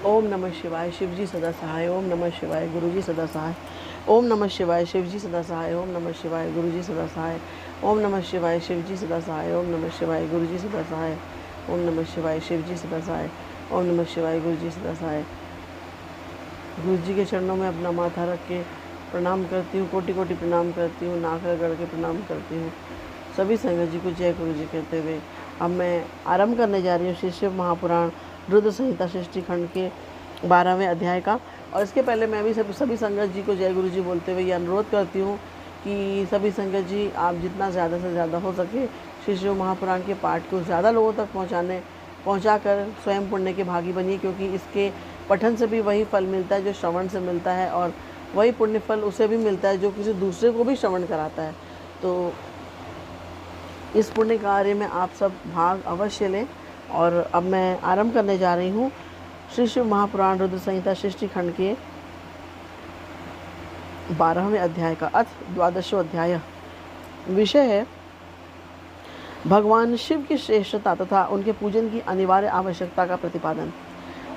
ओम नमः शिवाय शिवजी सदा सहाय। ओम नमः शिवाय गुरुजी सदा सहाय। ओम नमः शिवाय शिवजी सदा सहाय। ओम नमः शिवाय गुरुजी सदा सहाय। ओम नमः शिवाय शिवजी सदा सहाय। ओम नमः शिवाय गुरुजी सदा सहाय। ओम नमः शिवाय शिवजी सदा सहाय। ओम नमः शिवाय गुरुजी सदा सहाय। गुरु जी के चरणों में अपना माथा रख के प्रणाम करती हूँ, कोटि कोटि प्रणाम करती हूँ, नाक रगड़ के प्रणाम करती हूँ। सभी संगत जी को जय गुरु जी कहते हुए अब मैं आरंभ करने जा रही हूँ श्री शिव महापुराण रुद्र संहिता सृष्टि खंड के 12वें अध्याय का। और इसके पहले मैं भी सभी संगत जी को जय गुरु जी बोलते हुए ये अनुरोध करती हूँ कि सभी संगत जी आप जितना ज़्यादा से ज़्यादा हो सके श्री शिव महापुराण के पाठ को ज़्यादा लोगों तक पहुँचाकर स्वयं पुण्य के भागी बनिए, क्योंकि इसके पठन से भी वही फल मिलता है जो श्रवण से मिलता है, और वही पुण्य फल उसे भी मिलता है जो किसी दूसरे को भी श्रवण कराता है। तो इस पुण्य कार्य में आप सब भाग अवश्य लें। और अब मैं आरंभ करने जा रही हूँ श्री शिव महापुराण रुद्र संहिता सृष्टि खंड के 12वें अध्याय का। अथ 12वां अध्याय। विषय है भगवान शिव की श्रेष्ठता तथा उनके पूजन की अनिवार्य आवश्यकता का प्रतिपादन।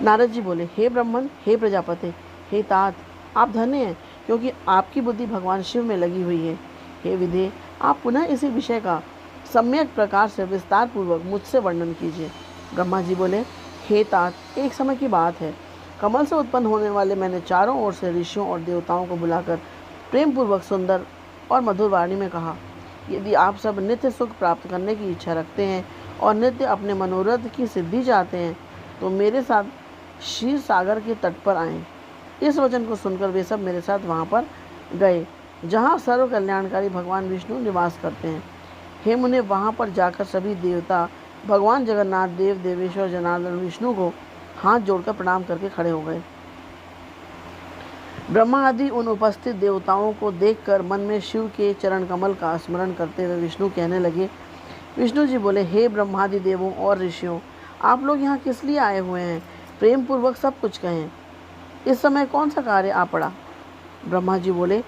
नारद जी बोले, हे ब्रह्मन, हे प्रजापति, हे तात, आप धन्य हैं क्योंकि आपकी बुद्धि भगवान शिव में लगी हुई है। हे विधे, आप पुनः इसी विषय का सम्यक प्रकार से विस्तार पूर्वक मुझसे वर्णन कीजिए। ब्रह्मा जी बोले, हे तात, एक समय की बात है, कमल से उत्पन्न होने वाले मैंने चारों ओर से ऋषियों और देवताओं को बुलाकर प्रेम पूर्वक सुंदर और मधुर वाणी में कहा, यदि आप सब नित्य सुख प्राप्त करने की इच्छा रखते हैं और नित्य अपने मनोरथ की सिद्धि चाहते हैं तो मेरे साथ क्षीर सागर के तट पर आएं। इस वचन को सुनकर वे सब मेरे साथ वहाँ पर गए जहाँ सर्व कल्याणकारी भगवान विष्णु निवास करते हैं। हे मुने, वहाँ पर जाकर सभी देवता भगवान जगन्नाथ देव देवेश्वर जनार्दन विष्णु को हाथ जोड़कर प्रणाम करके खड़े हो गए। ब्रह्मा आदि उन उपस्थित देवताओं को देखकर मन में शिव के चरण कमल का स्मरण करते हुए विष्णु कहने लगे। विष्णु जी बोले, हे ब्रह्मादि देवों और ऋषियों, आप लोग यहाँ किस लिए आए हुए हैं? प्रेम पूर्वक सब कुछ कहें। इस समय कौन सा कार्य आ पड़ा? ब्रह्मा जी बोले,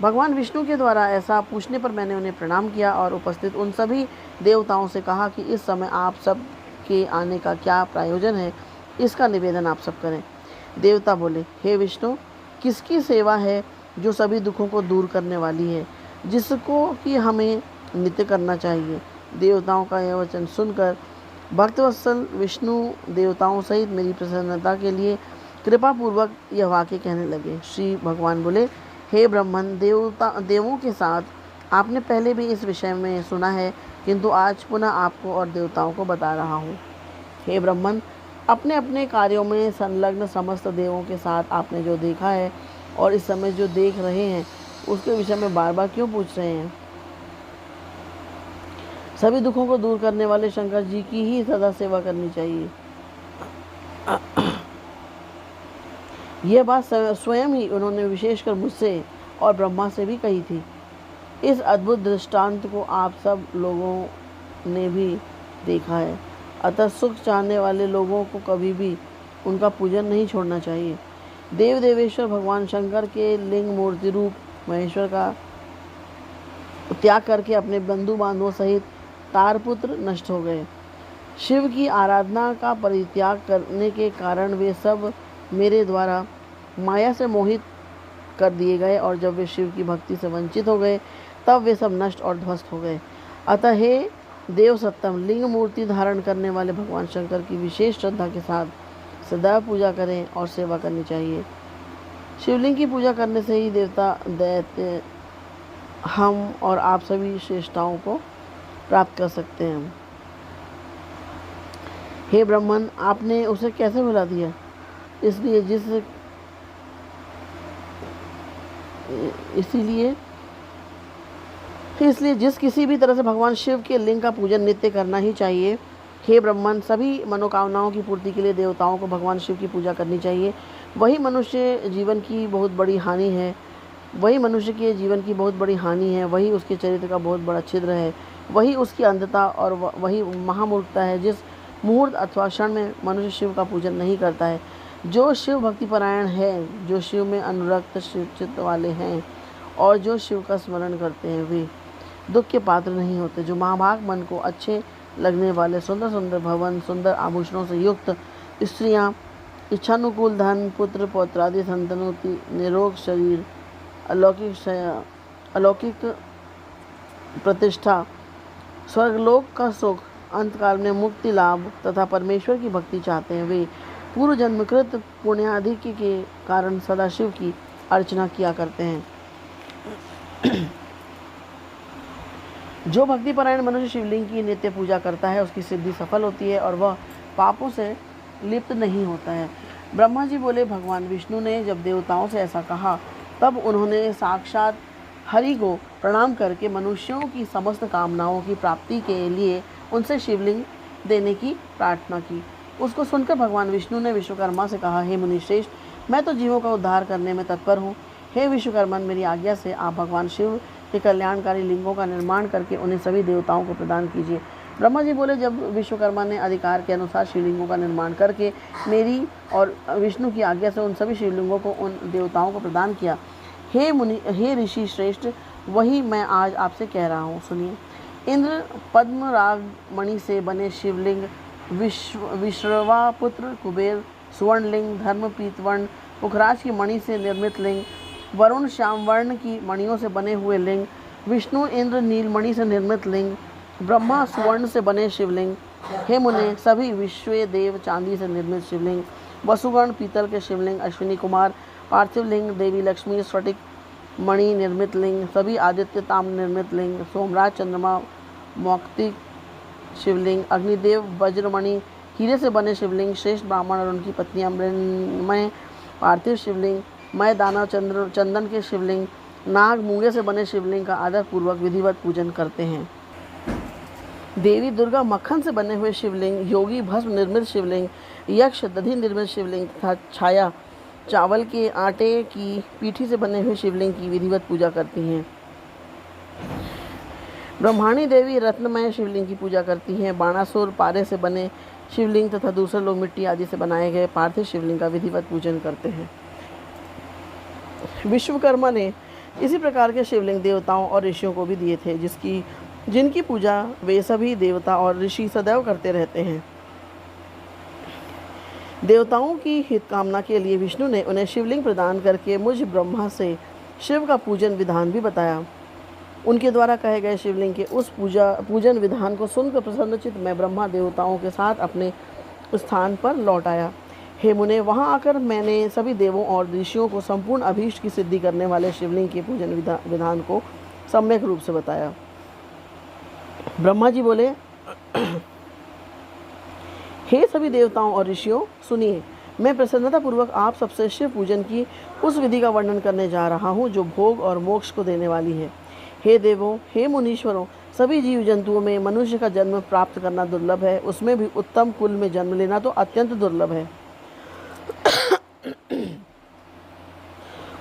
भगवान विष्णु के द्वारा ऐसा पूछने पर मैंने उन्हें प्रणाम किया और उपस्थित उन सभी देवताओं से कहा कि इस समय आप सब के आने का क्या प्रयोजन है, इसका निवेदन आप सब करें। देवता बोले, हे विष्णु, किसकी सेवा है जो सभी दुखों को दूर करने वाली है, जिसको कि हमें नित्य करना चाहिए। देवताओं का यह वचन सुनकर भक्तवत्सल विष्णु देवताओं सहित मेरी प्रसन्नता के लिए कृपा पूर्वक यह वाक्य कहने लगे। श्री भगवान बोले, हे ब्रह्मन, देवों के साथ आपने पहले भी इस विषय में सुना है, किंतु आज पुनः आपको और देवताओं को बता रहा हूँ। हे ब्रह्मन, अपने अपने कार्यों में संलग्न समस्त देवों के साथ आपने जो देखा है और इस समय जो देख रहे हैं उसके विषय में बार बार क्यों पूछ रहे हैं? सभी दुखों को दूर करने वाले शंकर जी की ही सदा सेवा करनी चाहिए। यह बात स्वयं ही उन्होंने विशेषकर मुझसे और ब्रह्मा से भी कही थी। इस अद्भुत दृष्टांत को आप सब लोगों ने भी देखा है, अतः सुख चाहने वाले लोगों को कभी भी उनका पूजन नहीं छोड़ना चाहिए। देव देवेश्वर भगवान शंकर के लिंग मूर्ति रूप महेश्वर का त्याग करके अपने बंधु बांधवों सहित तारपुत्र नष्ट हो गए। शिव की आराधना का परित्याग करने के कारण वे सब मेरे द्वारा माया से मोहित कर दिए गए, और जब वे शिव की भक्ति से वंचित हो गए तब वे सब नष्ट और ध्वस्त हो गए। अतः हे देव सत्तम, लिंग मूर्ति धारण करने वाले भगवान शंकर की विशेष श्रद्धा के साथ सदैव पूजा करें और सेवा करनी चाहिए। शिवलिंग की पूजा करने से ही देवता, दैत्य, हम और आप सभी श्रेष्ठताओं को प्राप्त कर सकते हैं। हे ब्रह्मन, आपने उसे कैसे भुला दिया? इसलिए जिस किसी भी तरह से भगवान शिव के लिंग का पूजन नित्य करना ही चाहिए। हे ब्रह्मन, सभी मनोकामनाओं की पूर्ति के लिए देवताओं को भगवान शिव की पूजा करनी चाहिए। वही मनुष्य जीवन की बहुत बड़ी हानि है, वही उसके चरित्र का बहुत बड़ा छिद्र है, वही उसकी अंधता और वही महामूर्खता है जिस मुहूर्त अथवा क्षण में मनुष्य शिव का पूजन नहीं करता है। जो शिव भक्तिपरायण है, जो शिव में अनुरक्त शिव चित्त वाले हैं और जो शिव का स्मरण करते हैं, वे दुख के पात्र नहीं होते। जो महाभाग मन को अच्छे लगने वाले सुंदर सुंदर भवन, सुंदर आभूषणों से युक्त स्त्रियां, इच्छानुकूल धन, पुत्र पौत्रादि संतनोति, निरोग शरीर, अलौकिक प्रतिष्ठा, स्वर्गलोक का सुख, अंतकाल में मुक्ति लाभ तथा परमेश्वर की भक्ति चाहते हैं, वे पूर्व जन्मकृत पुण्याधिक्य के कारण सदाशिव की अर्चना किया करते हैं। जो भक्तिपरायण मनुष्य शिवलिंग की नित्य पूजा करता है उसकी सिद्धि सफल होती है और वह पापों से लिप्त नहीं होता है। ब्रह्मा जी बोले, भगवान विष्णु ने जब देवताओं से ऐसा कहा तब उन्होंने साक्षात हरि को प्रणाम करके मनुष्यों की समस्त कामनाओं की प्राप्ति के लिए उनसे शिवलिंग देने की प्रार्थना की। उसको सुनकर भगवान विष्णु ने विश्वकर्मा से कहा, हे मुनिश्रेष्ठ, मैं तो जीवों का उद्धार करने में तत्पर हूँ। हे विश्वकर्मन, मेरी आज्ञा से आप भगवान शिव के कल्याणकारी लिंगों का निर्माण करके उन्हें सभी देवताओं को प्रदान कीजिए। ब्रह्मा जी बोले, जब विश्वकर्मा ने अधिकार के अनुसार शिवलिंगों का निर्माण करके मेरी और विष्णु की आज्ञा से उन सभी शिवलिंगों को उन देवताओं को प्रदान किया, हे ऋषि श्रेष्ठ, वही मैं आज आपसे कह रहा हूँ, सुनिए। इंद्र पद्मराग मणि से बने शिवलिंग, विश्रवापुत्र कुबेर सुवर्णलिंग, धर्म पीतवर्ण पुखराज की मणि से निर्मित लिंग, वरुण श्यामवर्ण की मणियों से बने हुए लिंग, विष्णु इंद्र नीलमणि से निर्मित लिंग, ब्रह्मा सुवर्ण से बने शिवलिंग, हे मुने सभी विश्व देव चांदी से निर्मित शिवलिंग, वसुगण पीतल के शिवलिंग, अश्विनी कुमार पार्थिव लिंग, देवी लक्ष्मी स्फटिक मणि निर्मित लिंग, सभी आदित्य ताम्र निर्मित लिंग, सोमराज चंद्रमा मौक्तिक शिवलिंग, अग्निदेव वज्रमणि हीरे से बने शिवलिंग, श्रेष्ठ ब्राह्मण और उनकी पत्नियां मृण्मय पार्थिव शिवलिंग, मय दानव चंदन के शिवलिंग, नाग मूंगे से बने शिवलिंग का आदर पूर्वक विधिवत पूजन करते हैं। देवी दुर्गा मक्खन से बने हुए शिवलिंग, योगी भस्म निर्मित शिवलिंग, यक्ष दधि निर्मित शिवलिंग तथा छाया चावल के आटे की पीठी से बने हुए शिवलिंग की विधिवत पूजा करती हैं। ब्रह्माणी देवी रत्नमय शिवलिंग की पूजा करती हैं। बाणासुर पारे से बने शिवलिंग तथा दूसरे लोग मिट्टी आदि से बनाए गए पार्थिव शिवलिंग का विधिवत पूजन करते हैं। विश्वकर्मा ने इसी प्रकार के शिवलिंग देवताओं और ऋषियों को भी दिए थे, जिनकी पूजा वे सभी देवता और ऋषि सदैव करते रहते हैं। देवताओं की हित कामना के लिए विष्णु ने उन्हें शिवलिंग प्रदान करके मुझ ब्रह्मा से शिव का पूजन विधान भी बताया। उनके द्वारा कहे गए शिवलिंग के उस पूजन विधान को सुनकर प्रसन्नचित्त मैं ब्रह्मा देवताओं के साथ अपने स्थान पर लौट आया। हे मुने, वहाँ आकर मैंने सभी देवों और ऋषियों को संपूर्ण अभीष्ट की सिद्धि करने वाले शिवलिंग के पूजन विधान को सम्यक रूप से बताया। ब्रह्मा जी बोले, हे सभी देवताओं और ऋषियों, सुनिए, मैं प्रसन्नतापूर्वक आप सबसे शिव पूजन की उस विधि का वर्णन करने जा रहा हूँ जो भोग और मोक्ष को देने वाली है। हे देवों, हे मुनीश्वरों, सभी जीव जंतुओं में मनुष्य का जन्म प्राप्त करना दुर्लभ है, उसमें भी उत्तम कुल में जन्म लेना तो अत्यंत दुर्लभ है।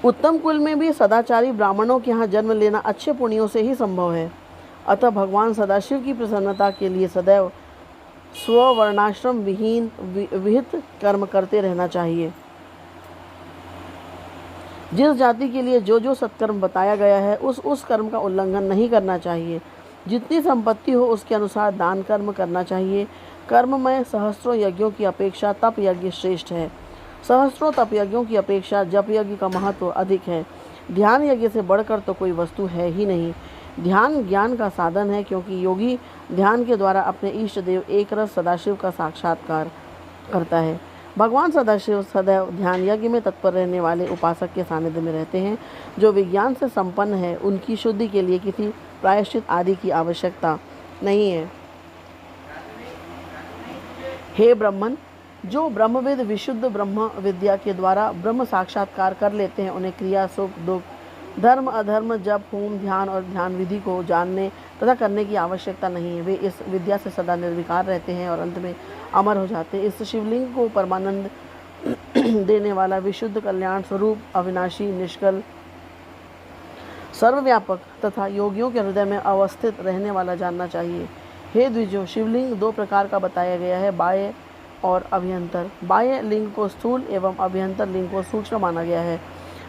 उत्तम कुल में भी सदाचारी ब्राह्मणों के यहाँ जन्म लेना अच्छे पुण्यों से ही संभव है। अतः भगवान सदाशिव की प्रसन्नता के लिए सदैव स्ववर्णाश्रम विहित कर्म करते रहना चाहिए। जिस जाति के लिए जो सत्कर्म बताया गया है उस कर्म का उल्लंघन नहीं करना चाहिए। जितनी संपत्ति हो उसके अनुसार दान कर्म करना चाहिए। कर्म में सहस्त्रों यज्ञों की अपेक्षा तप यज्ञ श्रेष्ठ है। सहस्त्रों तप यज्ञों की अपेक्षा जप यज्ञ का महत्व अधिक है। ध्यान यज्ञ से बढ़कर तो कोई वस्तु है ही नहीं। ध्यान ज्ञान का साधन है, क्योंकि योगी ध्यान के द्वारा अपने इष्ट देव एक रस सदाशिव का साक्षात्कार करता है। भगवान सदाशिव सदैव ध्यान यज्ञ में तत्पर रहने वाले उपासक के सानिध्य में रहते हैं। जो विज्ञान से संपन्न है उनकी शुद्धि के लिए किसी प्रायश्चित आदि की आवश्यकता नहीं है। हे ब्रह्मन, जो ब्रह्मवेद विशुद्ध ब्रह्म विद्या के द्वारा ब्रह्म साक्षात्कार कर लेते हैं उन्हें क्रिया सुख दुख धर्म अधर्म जप होम ध्यान और ध्यान विधि को जानने तथा करने की आवश्यकता नहीं है। वे इस विद्या से सदा निर्विकार रहते हैं और अंत में अमर हो जाते हैं। इस शिवलिंग को परमानंद देने वाला विशुद्ध कल्याण स्वरूप अविनाशी निष्कल सर्वव्यापक तथा योगियों के हृदय में अवस्थित रहने वाला जानना चाहिए। हे द्विजों, शिवलिंग दो प्रकार का बताया गया है, बाह्य और अभ्यंतर। बाह्य लिंग को स्थूल एवं अभ्यंतर लिंग को सूक्ष्म माना गया है।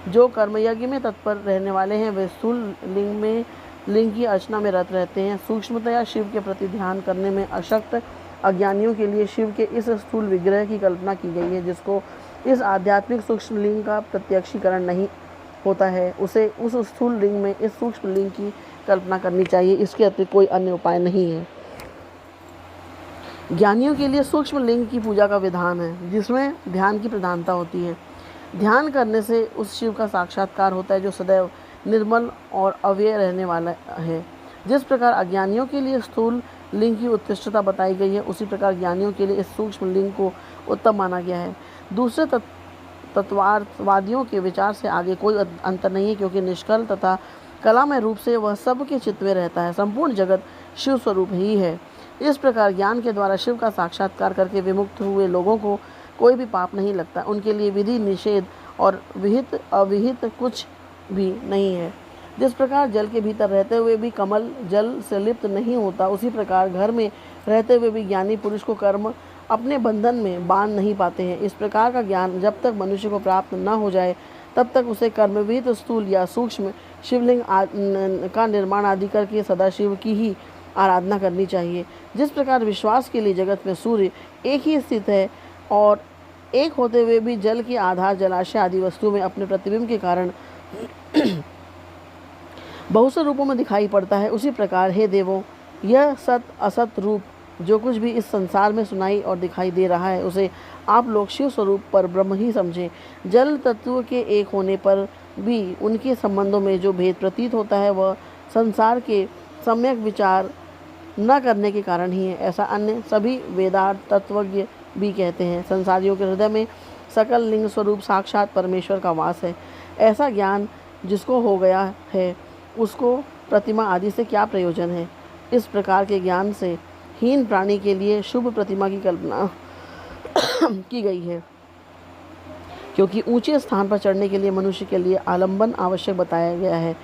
जो कर्मयज्ञ में तत्पर रहने वाले हैं वे स्थूल लिंग की अर्चना में रत रहते हैं। सूक्ष्मतया शिव के प्रति ध्यान करने में अशक्त अज्ञानियों के लिए शिव के इस स्थूल विग्रह की कल्पना की गई है, जिसको इस आध्यात्मिक सूक्ष्म लिंग का प्रत्यक्षीकरण नहीं होता है, उसे उस स्थूल लिंग में इस सूक्ष्म लिंग की कल्पना करनी चाहिए। इसके अतिरिक्त कोई अन्य उपाय नहीं है। ज्ञानियों के लिए सूक्ष्म लिंग की पूजा का विधान है, जिसमें ध्यान की प्रधानता होती है। ध्यान करने से उस शिव का साक्षात्कार होता है जो सदैव निर्मल और अव्यय रहने वाला है। जिस प्रकार अज्ञानियों के लिए स्थूल लिंग की उत्कृष्टता बताई गई है, उसी प्रकार ज्ञानियों के लिए इस सूक्ष्म लिंग को उत्तम माना गया है। दूसरे तत्ववादियों के विचार से आगे कोई अंतर नहीं है, क्योंकि निष्कल तथा कलामय रूप से वह सबके चित्त में रहता है। संपूर्ण जगत शिव स्वरूप ही है। इस प्रकार ज्ञान के द्वारा शिव का साक्षात्कार करके विमुक्त हुए लोगों को कोई भी पाप नहीं लगता। उनके लिए विधि निषेध और विहित अविहित कुछ भी नहीं है। जिस प्रकार जल के भीतर रहते हुए भी कमल जल से लिप्त नहीं होता, उसी प्रकार घर में रहते हुए भी ज्ञानी पुरुष को कर्म अपने बंधन में बांध नहीं पाते हैं। इस प्रकार का ज्ञान जब तक मनुष्य को प्राप्त न हो जाए, तब तक उसे कर्मविहित स्थूल या सूक्ष्म शिवलिंग का निर्माण आदि करके सदाशिव की ही आराधना करनी चाहिए। जिस प्रकार विश्वास के लिए जगत में सूर्य एक ही स्थित है और एक होते हुए भी जल के आधार जलाशय आदि वस्तु में अपने प्रतिबिंब के कारण बहुत से रूपों में दिखाई पड़ता है, उसी प्रकार हे देवों, यह सत असत रूप जो कुछ भी इस संसार में सुनाई और दिखाई दे रहा है, उसे आप लोग शिव स्वरूप पर ब्रह्म ही समझें। जल तत्व के एक होने पर भी उनके संबंधों में जो भेद प्रतीत होता है, वह संसार के सम्यक विचार न करने के कारण ही है। ऐसा अन्य सभी वेदांत तत्वज्ञ भी कहते हैं। संसारियों के हृदय में सकल लिंग स्वरूप साक्षात परमेश्वर का वास है। ऐसा ज्ञान जिसको हो गया है, उसको प्रतिमा आदि से क्या प्रयोजन है। इस प्रकार के ज्ञान से हीन प्राणी के लिए शुभ प्रतिमा की कल्पना की गई है, क्योंकि ऊंचे स्थान पर चढ़ने के लिए मनुष्य के लिए आलंबन आवश्यक बताया गया है।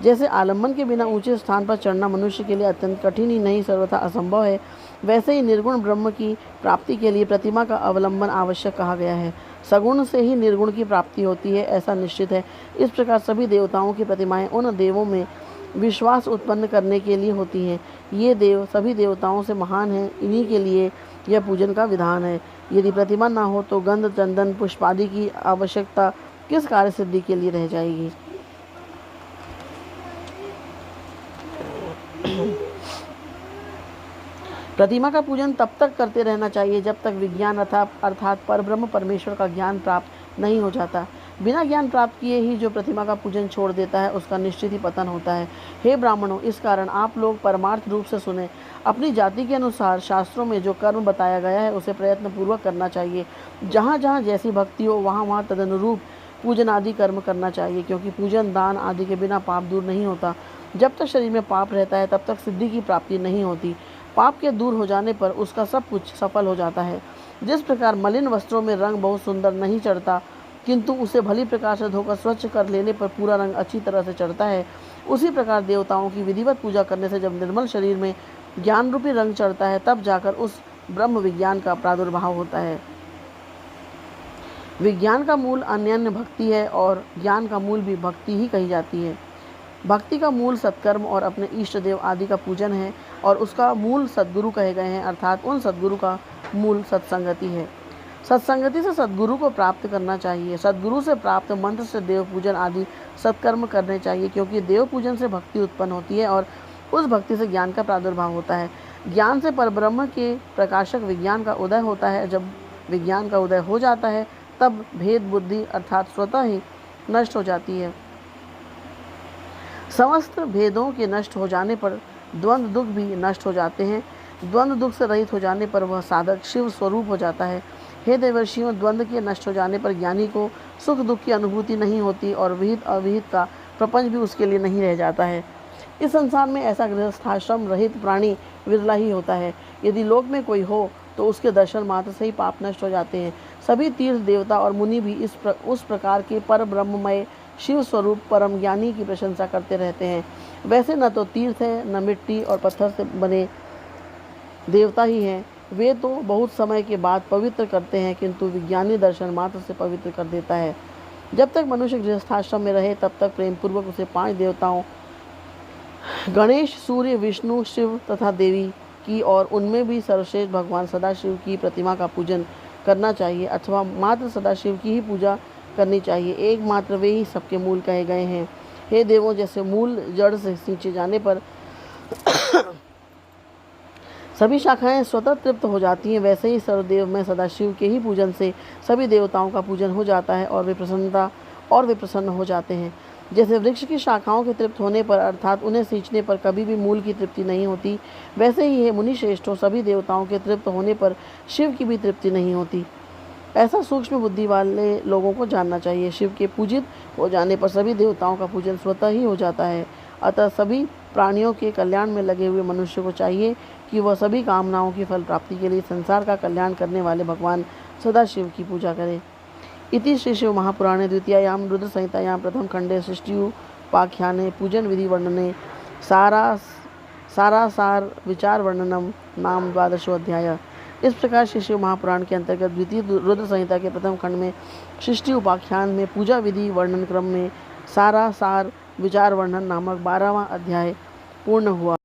जैसे आलंबन के बिना ऊंचे स्थान पर चढ़ना मनुष्य के लिए अत्यंत कठिन ही नहीं सर्वथा असंभव है, वैसे ही निर्गुण ब्रह्म की प्राप्ति के लिए प्रतिमा का अवलंबन आवश्यक कहा गया है। सगुण से ही निर्गुण की प्राप्ति होती है, ऐसा निश्चित है। इस प्रकार सभी देवताओं की प्रतिमाएं उन देवों में विश्वास उत्पन्न करने के लिए होती हैं। ये देव सभी देवताओं से महान हैं, इन्हीं के लिए यह पूजन का विधान है। यदि प्रतिमा न हो तो गंध चंदन पुष्प आदि की आवश्यकता किस कार्य सिद्धि के लिए रह जाएगी। प्रतिमा का पूजन तब तक करते रहना चाहिए जब तक विज्ञान अर्थात परब्रह्म परमेश्वर का ज्ञान प्राप्त नहीं हो जाता। बिना ज्ञान प्राप्त किए ही जो प्रतिमा का पूजन छोड़ देता है, उसका निश्चित ही पतन होता है। हे ब्राह्मणों, इस कारण आप लोग परमार्थ रूप से सुने। अपनी जाति के अनुसार शास्त्रों में जो कर्म बताया गया है, उसे प्रयत्न पूर्वक करना चाहिए। जहाँ जहाँ जैसी भक्ति हो, वहाँ वहाँ तदनुरूप पूजन आदि कर्म करना चाहिए, क्योंकि पूजन दान आदि के बिना पाप दूर नहीं होता। जब तक शरीर में पाप रहता है, तब तक सिद्धि की प्राप्ति नहीं होती। पाप के दूर हो जाने पर उसका सब कुछ सफल हो जाता है। जिस प्रकार मलिन वस्त्रों में रंग बहुत सुंदर नहीं चढ़ता, किंतु उसे भली प्रकार से धोकर स्वच्छ कर लेने पर पूरा रंग अच्छी तरह से चढ़ता है, उसी प्रकार देवताओं की विधिवत पूजा करने से जब निर्मल शरीर में ज्ञान रूपी रंग चढ़ता है, तब जाकर उस ब्रह्म विज्ञान का प्रादुर्भाव होता है। विज्ञान का मूल अन्य भक्ति है और ज्ञान का मूल भी भक्ति ही कही जाती है। भक्ति का मूल सत्कर्म और अपने इष्ट देव आदि का पूजन है, और उसका मूल सद्गुरु कहे गए हैं, अर्थात उन सद्गुरु का मूल सत्संगति है। सत्संगति से सद्गुरु को प्राप्त करना चाहिए। सद्गुरु से प्राप्त मंत्र से देव पूजन आदि सत्कर्म करने चाहिए, क्योंकि देव पूजन से भक्ति उत्पन्न होती है और उस भक्ति से ज्ञान का प्रादुर्भाव होता है। ज्ञान से परब्रह्म के प्रकाशक विज्ञान का उदय होता है। जब विज्ञान का उदय हो जाता है, तब भेद बुद्धि अर्थात स्वतः ही नष्ट हो जाती है। समस्त भेदों के नष्ट हो जाने पर द्वंद्व दुख भी नष्ट हो जाते हैं। द्वंद्व दुख से रहित हो जाने पर वह साधक शिव स्वरूप हो जाता है। हे देवर्षियों, द्वंद्व के नष्ट हो जाने पर ज्ञानी को सुख दुख की अनुभूति नहीं होती और विहित अविहित का प्रपंच भी उसके लिए नहीं रह जाता है। इस संसार में ऐसा गृहस्थाश्रम रहित प्राणी विरला ही होता है। यदि लोक में कोई हो तो उसके दर्शन मात्र से ही पाप नष्ट हो जाते हैं। सभी तीर्थ देवता और मुनि भी उस प्रकार के पर ब्रह्ममय शिव स्वरूप परम ज्ञानी की प्रशंसा करते रहते हैं। वैसे न तो तीर्थ है, न मिट्टी और पत्थर से बने देवता ही हैं। वे तो बहुत समय के बाद पवित्र करते हैं, किंतु विज्ञानी दर्शन मात्र से पवित्र कर देता है। जब तक मनुष्य गृहस्थाश्रम में रहे, तब तक प्रेम पूर्वक उसे 5 देवताओं गणेश, सूर्य, विष्णु, शिव तथा देवी की और उनमें भी सर्वश्रेष्ठ भगवान सदाशिव की प्रतिमा का पूजन करना चाहिए अथवा मात्र सदाशिव की ही पूजा करनी चाहिए। एकमात्र वे ही सबके मूल कहे गए हैं। हे देवों, जैसे मूल जड़ से सींचे जाने पर सभी शाखाएं स्वतः तृप्त हो जाती हैं, वैसे ही सर्वदेव में सदाशिव के ही पूजन से सभी देवताओं का पूजन हो जाता है और वे प्रसन्न हो जाते हैं। जैसे वृक्ष की शाखाओं के तृप्त होने पर अर्थात उन्हें सींचने पर कभी भी मूल की तृप्ति नहीं होती, वैसे ही है मुनि श्रेष्ठों, सभी देवताओं के तृप्त होने पर शिव की भी तृप्ति नहीं होती। ऐसा सूक्ष्म बुद्धि वाले लोगों को जानना चाहिए। शिव के पूजित हो जाने पर सभी देवताओं का पूजन स्वतः ही हो जाता है। अतः सभी प्राणियों के कल्याण में लगे हुए मनुष्य को चाहिए कि वह सभी कामनाओं की फल प्राप्ति के लिए संसार का कल्याण करने वाले भगवान सदाशिव की पूजा करे। इति श्री शिव महापुराणे द्वितीयायां रुद्र संहितायां प्रथम खंडे सृष्टिउपाख्याने पूजन विधि वर्णने सारासार विचार वर्णनम नाम 12वां अध्याय। इस प्रकार श्री शिव महापुराण के अंतर्गत द्वितीय रुद्र संहिता के प्रथम खंड में सृष्टि उपाख्यान में पूजा विधि वर्णन क्रम में सारासार विचार वर्णन नामक 12वां अध्याय पूर्ण हुआ।